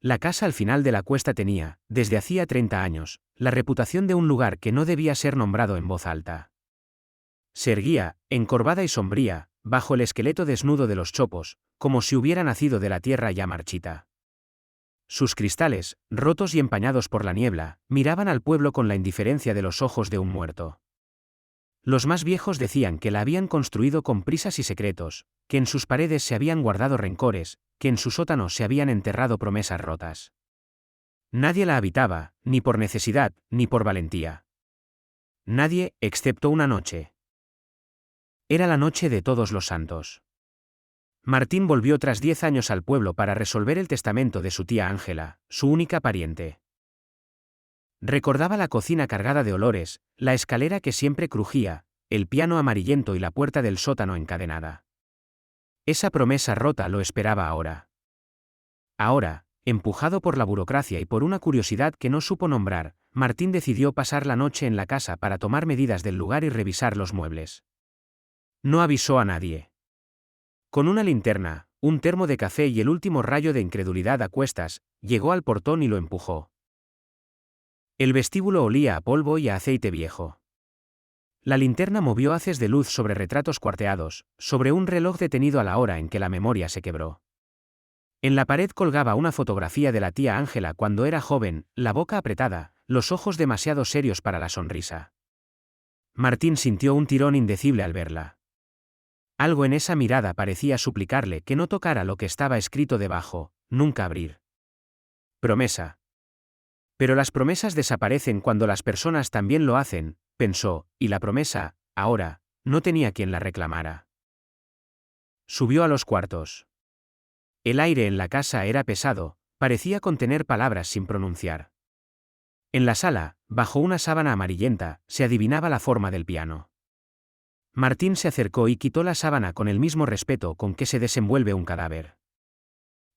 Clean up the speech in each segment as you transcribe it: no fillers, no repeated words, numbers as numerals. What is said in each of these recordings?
La casa al final de la cuesta tenía, desde hacía 30 años, la reputación de un lugar que no debía ser nombrado en voz alta. Se erguía, encorvada y sombría, bajo el esqueleto desnudo de los chopos, como si hubiera nacido de la tierra ya marchita. Sus cristales, rotos y empañados por la niebla, miraban al pueblo con la indiferencia de los ojos de un muerto. Los más viejos decían que la habían construido con prisas y secretos, que en sus paredes se habían guardado rencores, que en su sótano se habían enterrado promesas rotas. Nadie la habitaba, ni por necesidad, ni por valentía. Nadie, excepto una noche. Era la noche de Todos los Santos. Martín volvió tras 10 años al pueblo para resolver el testamento de su tía Ángela, su única pariente. Recordaba la cocina cargada de olores, la escalera que siempre crujía, el piano amarillento y la puerta del sótano encadenada. Esa promesa rota lo esperaba ahora. Ahora, empujado por la burocracia y por una curiosidad que no supo nombrar, Martín decidió pasar la noche en la casa para tomar medidas del lugar y revisar los muebles. No avisó a nadie. Con una linterna, un termo de café y el último rayo de incredulidad a cuestas, llegó al portón y lo empujó. El vestíbulo olía a polvo y a aceite viejo. La linterna movió haces de luz sobre retratos cuarteados, sobre un reloj detenido a la hora en que la memoria se quebró. En la pared colgaba una fotografía de la tía Ángela cuando era joven, la boca apretada, los ojos demasiado serios para la sonrisa. Martín sintió un tirón indecible al verla. Algo en esa mirada parecía suplicarle que no tocara lo que estaba escrito debajo, nunca abrir. Promesa. Pero las promesas desaparecen cuando las personas también lo hacen, pensó, y la promesa, ahora, no tenía quien la reclamara. Subió a los cuartos. El aire en la casa era pesado, parecía contener palabras sin pronunciar. En la sala, bajo una sábana amarillenta, se adivinaba la forma del piano. Martín se acercó y quitó la sábana con el mismo respeto con que se desenvuelve un cadáver.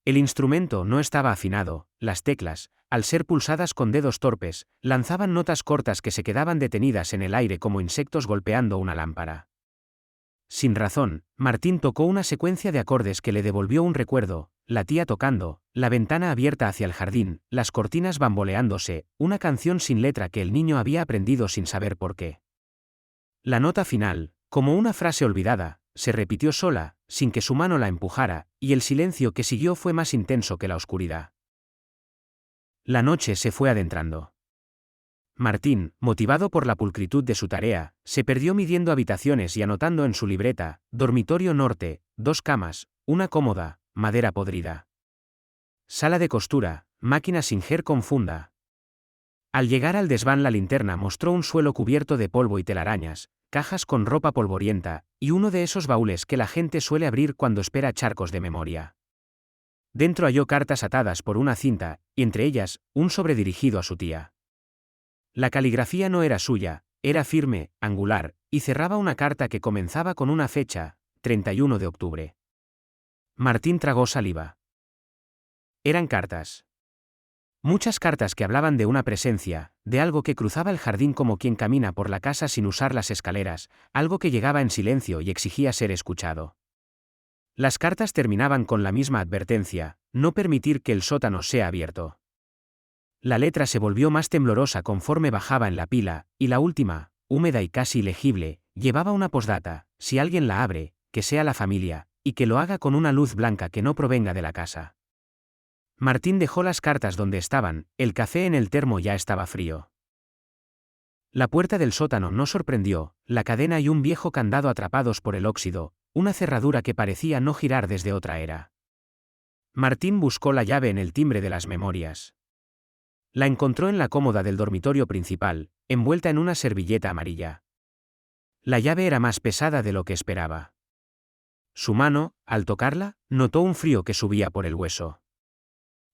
El instrumento no estaba afinado, las teclas, al ser pulsadas con dedos torpes, lanzaban notas cortas que se quedaban detenidas en el aire como insectos golpeando una lámpara. Sin razón, Martín tocó una secuencia de acordes que le devolvió un recuerdo, la tía tocando, la ventana abierta hacia el jardín, las cortinas bamboleándose, una canción sin letra que el niño había aprendido sin saber por qué. La nota final, como una frase olvidada, se repitió sola, sin que su mano la empujara, y el silencio que siguió fue más intenso que la oscuridad. La noche se fue adentrando. Martín, motivado por la pulcritud de su tarea, se perdió midiendo habitaciones y anotando en su libreta, dormitorio norte, 2 camas, una cómoda, madera podrida. Sala de costura, máquina Singer con funda. Al llegar al desván la linterna mostró un suelo cubierto de polvo y telarañas, cajas con ropa polvorienta, y uno de esos baúles que la gente suele abrir cuando espera charcos de memoria. Dentro halló cartas atadas por una cinta, y entre ellas, un sobre dirigido a su tía. La caligrafía no era suya, era firme, angular, y cerraba una carta que comenzaba con una fecha, 31 de octubre. Martín tragó saliva. Eran cartas. Muchas cartas que hablaban de una presencia, de algo que cruzaba el jardín como quien camina por la casa sin usar las escaleras, algo que llegaba en silencio y exigía ser escuchado. Las cartas terminaban con la misma advertencia, no permitir que el sótano sea abierto. La letra se volvió más temblorosa conforme bajaba en la pila, y la última, húmeda y casi ilegible, llevaba una posdata: si alguien la abre, que sea la familia, y que lo haga con una luz blanca que no provenga de la casa. Martín dejó las cartas donde estaban, el café en el termo ya estaba frío. La puerta del sótano no sorprendió, la cadena y un viejo candado atrapados por el óxido, una cerradura que parecía no girar desde otra era. Martín buscó la llave en el timbre de las memorias. La encontró en la cómoda del dormitorio principal, envuelta en una servilleta amarilla. La llave era más pesada de lo que esperaba. Su mano, al tocarla, notó un frío que subía por el hueso.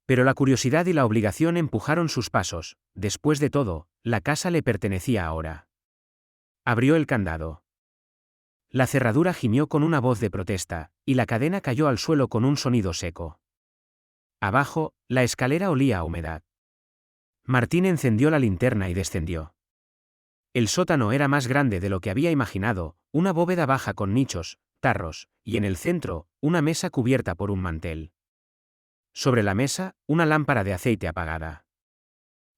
Pero la curiosidad y la obligación empujaron sus pasos, después de todo, la casa le pertenecía ahora. Abrió el candado. La cerradura gimió con una voz de protesta, y la cadena cayó al suelo con un sonido seco. Abajo, la escalera olía a humedad. Martín encendió la linterna y descendió. El sótano era más grande de lo que había imaginado, una bóveda baja con nichos, tarros, y en el centro, una mesa cubierta por un mantel. Sobre la mesa, una lámpara de aceite apagada.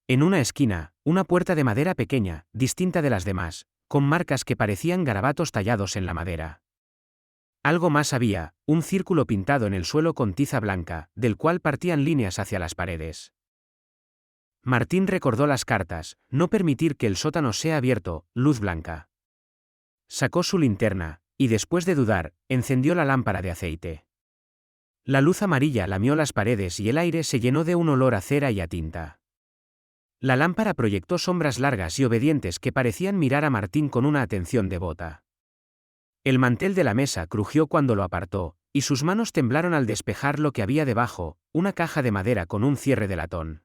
En una esquina, una puerta de madera pequeña, distinta de las demás, con marcas que parecían garabatos tallados en la madera. Algo más había, un círculo pintado en el suelo con tiza blanca, del cual partían líneas hacia las paredes. Martín recordó las cartas: no permitir que el sótano sea abierto, luz blanca. Sacó su linterna, y después de dudar, encendió la lámpara de aceite. La luz amarilla lamió las paredes y el aire se llenó de un olor a cera y a tinta. La lámpara proyectó sombras largas y obedientes que parecían mirar a Martín con una atención devota. El mantel de la mesa crujió cuando lo apartó, y sus manos temblaron al despejar lo que había debajo, una caja de madera con un cierre de latón.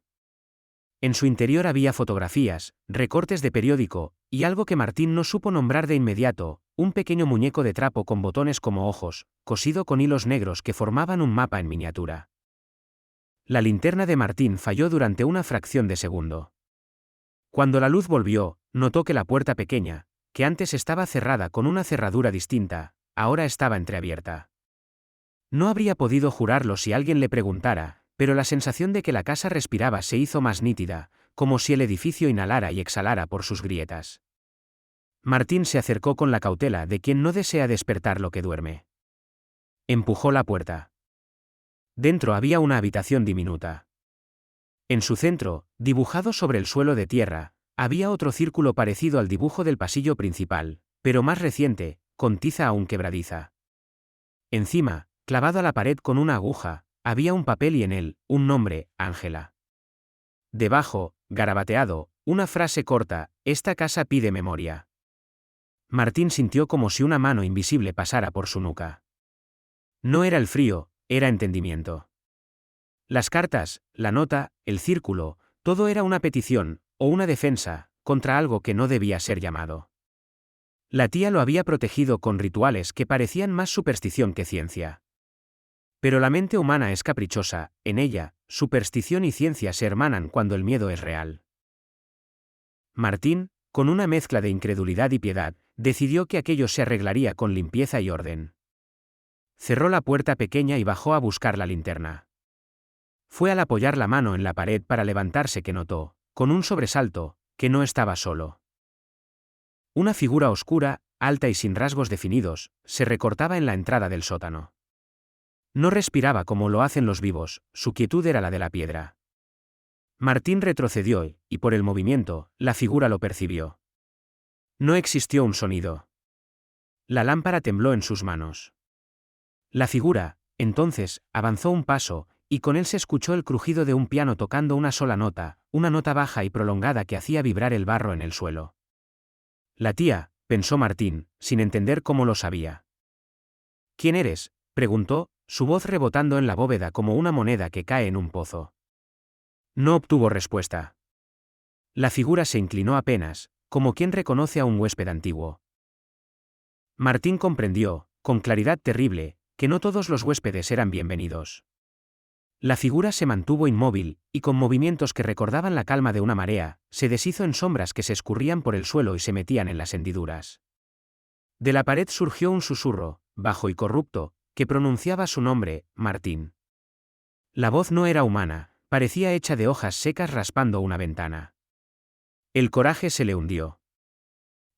En su interior había fotografías, recortes de periódico, y algo que Martín no supo nombrar de inmediato, un pequeño muñeco de trapo con botones como ojos, cosido con hilos negros que formaban un mapa en miniatura. La linterna de Martín falló durante una fracción de segundo. Cuando la luz volvió, notó que la puerta pequeña, que antes estaba cerrada con una cerradura distinta, ahora estaba entreabierta. No habría podido jurarlo si alguien le preguntara, pero la sensación de que la casa respiraba se hizo más nítida, como si el edificio inhalara y exhalara por sus grietas. Martín se acercó con la cautela de quien no desea despertar lo que duerme. Empujó la puerta. Dentro había una habitación diminuta. En su centro, dibujado sobre el suelo de tierra, había otro círculo parecido al dibujo del pasillo principal, pero más reciente, con tiza aún quebradiza. Encima, clavado a la pared con una aguja, había un papel y en él, un nombre: Ángela. Debajo, garabateado, una frase corta: esta casa pide memoria. Martín sintió como si una mano invisible pasara por su nuca. No era el frío, era entendimiento. Las cartas, la nota, el círculo, todo era una petición, o una defensa, contra algo que no debía ser llamado. La tía lo había protegido con rituales que parecían más superstición que ciencia. Pero la mente humana es caprichosa, en ella, superstición y ciencia se hermanan cuando el miedo es real. Martín, con una mezcla de incredulidad y piedad, decidió que aquello se arreglaría con limpieza y orden. Cerró la puerta pequeña y bajó a buscar la linterna. Fue al apoyar la mano en la pared para levantarse que notó, con un sobresalto, que no estaba solo. Una figura oscura, alta y sin rasgos definidos, se recortaba en la entrada del sótano. No respiraba como lo hacen los vivos, su quietud era la de la piedra. Martín retrocedió y, por el movimiento, la figura lo percibió. No existió un sonido. La lámpara tembló en sus manos. La figura, entonces, avanzó un paso, y con él se escuchó el crujido de un piano tocando una sola nota, una nota baja y prolongada que hacía vibrar el barro en el suelo. La tía, pensó Martín, sin entender cómo lo sabía. ¿Quién eres?, preguntó, su voz rebotando en la bóveda como una moneda que cae en un pozo. No obtuvo respuesta. La figura se inclinó apenas, como quien reconoce a un huésped antiguo. Martín comprendió, con claridad terrible, que no todos los huéspedes eran bienvenidos. La figura se mantuvo inmóvil, y con movimientos que recordaban la calma de una marea, se deshizo en sombras que se escurrían por el suelo y se metían en las hendiduras. De la pared surgió un susurro, bajo y corrupto, que pronunciaba su nombre: Martín. La voz no era humana, parecía hecha de hojas secas raspando una ventana. El coraje se le hundió.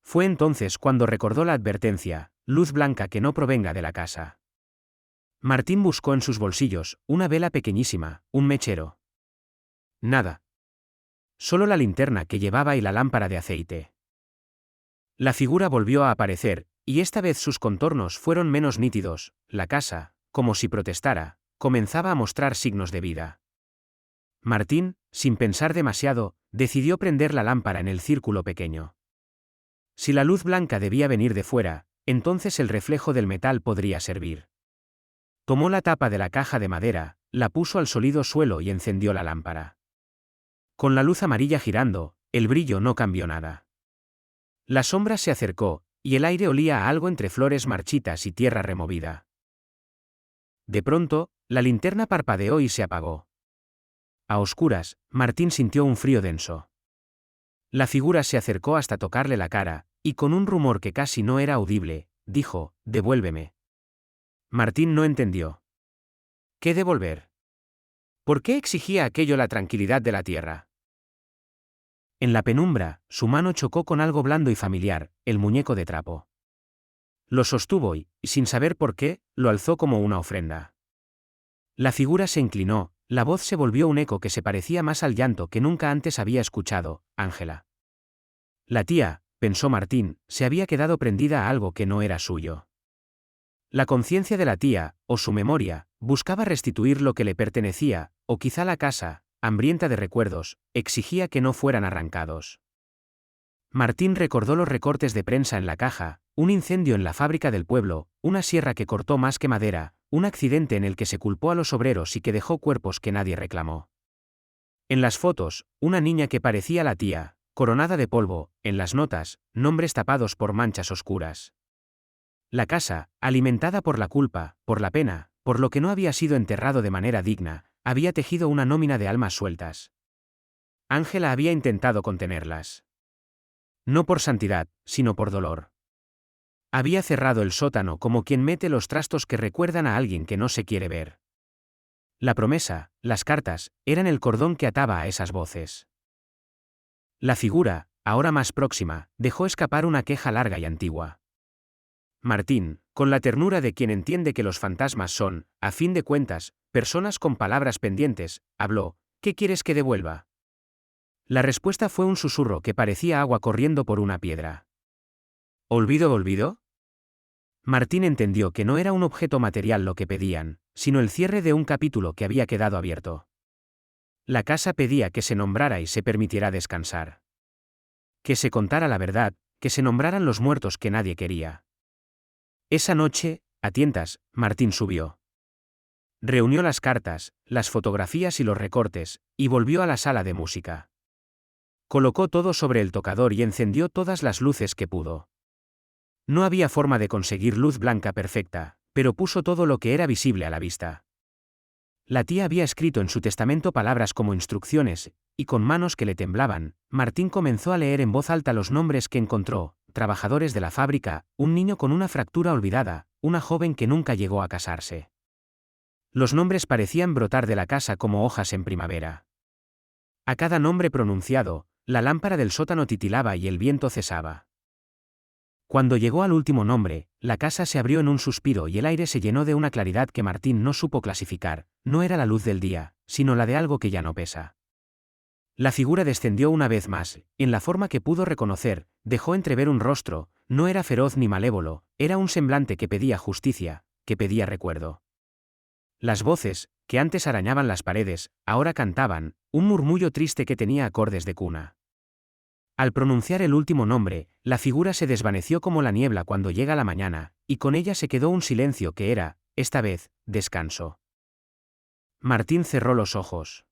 Fue entonces cuando recordó la advertencia: luz blanca que no provenga de la casa. Martín buscó en sus bolsillos una vela pequeñísima, un mechero. Nada. Solo la linterna que llevaba y la lámpara de aceite. La figura volvió a aparecer, y esta vez sus contornos fueron menos nítidos. La casa, como si protestara, comenzaba a mostrar signos de vida. Martín, sin pensar demasiado, decidió prender la lámpara en el círculo pequeño. Si la luz blanca debía venir de fuera, entonces el reflejo del metal podría servir. Tomó la tapa de la caja de madera, la puso al sólido suelo y encendió la lámpara. Con la luz amarilla girando, el brillo no cambió nada. La sombra se acercó, y el aire olía a algo entre flores marchitas y tierra removida. De pronto, la linterna parpadeó y se apagó. A oscuras, Martín sintió un frío denso. La figura se acercó hasta tocarle la cara, y con un rumor que casi no era audible, dijo: «Devuélveme». Martín no entendió. ¿Qué devolver? ¿Por qué exigía aquello la tranquilidad de la tierra? En la penumbra, su mano chocó con algo blando y familiar, el muñeco de trapo. Lo sostuvo y, sin saber por qué, lo alzó como una ofrenda. La figura se inclinó, la voz se volvió un eco que se parecía más al llanto que nunca antes había escuchado: Ángela. La tía, pensó Martín, se había quedado prendida a algo que no era suyo. La conciencia de la tía, o su memoria, buscaba restituir lo que le pertenecía, o quizá la casa, hambrienta de recuerdos, exigía que no fueran arrancados. Martín recordó los recortes de prensa en la caja, un incendio en la fábrica del pueblo, una sierra que cortó más que madera, un accidente en el que se culpó a los obreros y que dejó cuerpos que nadie reclamó. En las fotos, una niña que parecía la tía, coronada de polvo; en las notas, nombres tapados por manchas oscuras. La casa, alimentada por la culpa, por la pena, por lo que no había sido enterrado de manera digna, había tejido una nómina de almas sueltas. Ángela había intentado contenerlas. No por santidad, sino por dolor. Había cerrado el sótano como quien mete los trastos que recuerdan a alguien que no se quiere ver. La promesa, las cartas, eran el cordón que ataba a esas voces. La figura, ahora más próxima, dejó escapar una queja larga y antigua. Martín, con la ternura de quien entiende que los fantasmas son, a fin de cuentas, personas con palabras pendientes, habló: ¿Qué quieres que devuelva? La respuesta fue un susurro que parecía agua corriendo por una piedra. ¿Olvido, olvido? Martín entendió que no era un objeto material lo que pedían, sino el cierre de un capítulo que había quedado abierto. La casa pedía que se nombrara y se permitiera descansar. Que se contara la verdad, que se nombraran los muertos que nadie quería. Esa noche, a tientas, Martín subió. Reunió las cartas, las fotografías y los recortes, y volvió a la sala de música. Colocó todo sobre el tocador y encendió todas las luces que pudo. No había forma de conseguir luz blanca perfecta, pero puso todo lo que era visible a la vista. La tía había escrito en su testamento palabras como instrucciones, y con manos que le temblaban, Martín comenzó a leer en voz alta los nombres que encontró: trabajadores de la fábrica, un niño con una fractura olvidada, una joven que nunca llegó a casarse. Los nombres parecían brotar de la casa como hojas en primavera. A cada nombre pronunciado, la lámpara del sótano titilaba y el viento cesaba. Cuando llegó al último nombre, la casa se abrió en un suspiro y el aire se llenó de una claridad que Martín no supo clasificar. No era la luz del día, sino la de algo que ya no pesa. La figura descendió una vez más, en la forma que pudo reconocer, dejó entrever un rostro; no era feroz ni malévolo, era un semblante que pedía justicia, que pedía recuerdo. Las voces, que antes arañaban las paredes, ahora cantaban, un murmullo triste que tenía acordes de cuna. Al pronunciar el último nombre, la figura se desvaneció como la niebla cuando llega la mañana, y con ella se quedó un silencio que era, esta vez, descanso. Martín cerró los ojos.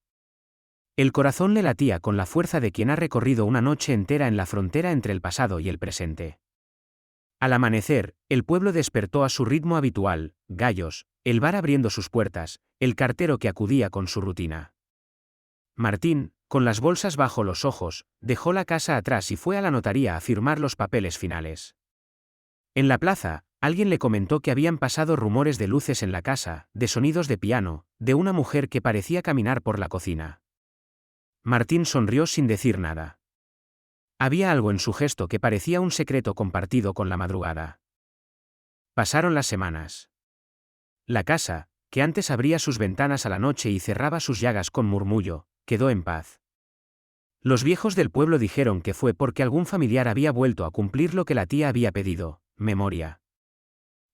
El corazón le latía con la fuerza de quien ha recorrido una noche entera en la frontera entre el pasado y el presente. Al amanecer, el pueblo despertó a su ritmo habitual: gallos, el bar abriendo sus puertas, el cartero que acudía con su rutina. Martín, con las bolsas bajo los ojos, dejó la casa atrás y fue a la notaría a firmar los papeles finales. En la plaza, alguien le comentó que habían pasado rumores de luces en la casa, de sonidos de piano, de una mujer que parecía caminar por la cocina. Martín sonrió sin decir nada. Había algo en su gesto que parecía un secreto compartido con la madrugada. Pasaron las semanas. La casa, que antes abría sus ventanas a la noche y cerraba sus llagas con murmullo, quedó en paz. Los viejos del pueblo dijeron que fue porque algún familiar había vuelto a cumplir lo que la tía había pedido: memoria.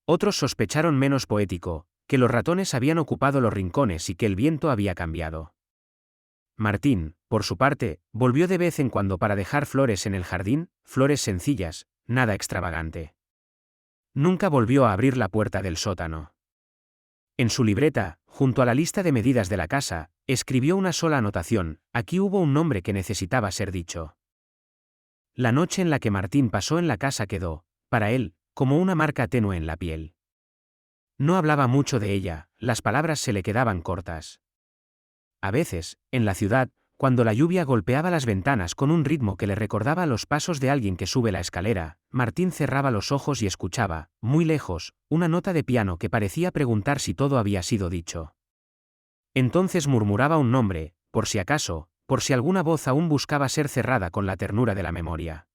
Otros sospecharon, menos poético, que los ratones habían ocupado los rincones y que el viento había cambiado. Martín, por su parte, volvió de vez en cuando para dejar flores en el jardín, flores sencillas, nada extravagante. Nunca volvió a abrir la puerta del sótano. En su libreta, junto a la lista de medidas de la casa, escribió una sola anotación: aquí hubo un nombre que necesitaba ser dicho. La noche en la que Martín pasó en la casa quedó, para él, como una marca tenue en la piel. No hablaba mucho de ella, las palabras se le quedaban cortas. A veces, en la ciudad, cuando la lluvia golpeaba las ventanas con un ritmo que le recordaba los pasos de alguien que sube la escalera, Martín cerraba los ojos y escuchaba, muy lejos, una nota de piano que parecía preguntar si todo había sido dicho. Entonces murmuraba un nombre, por si acaso, por si alguna voz aún buscaba ser cerrada con la ternura de la memoria.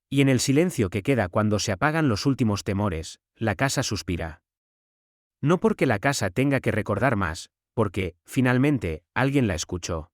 Y en el silencio que queda cuando se apagan los últimos temores, la casa suspira. No porque la casa tenga que recordar más, porque, finalmente, alguien la escuchó.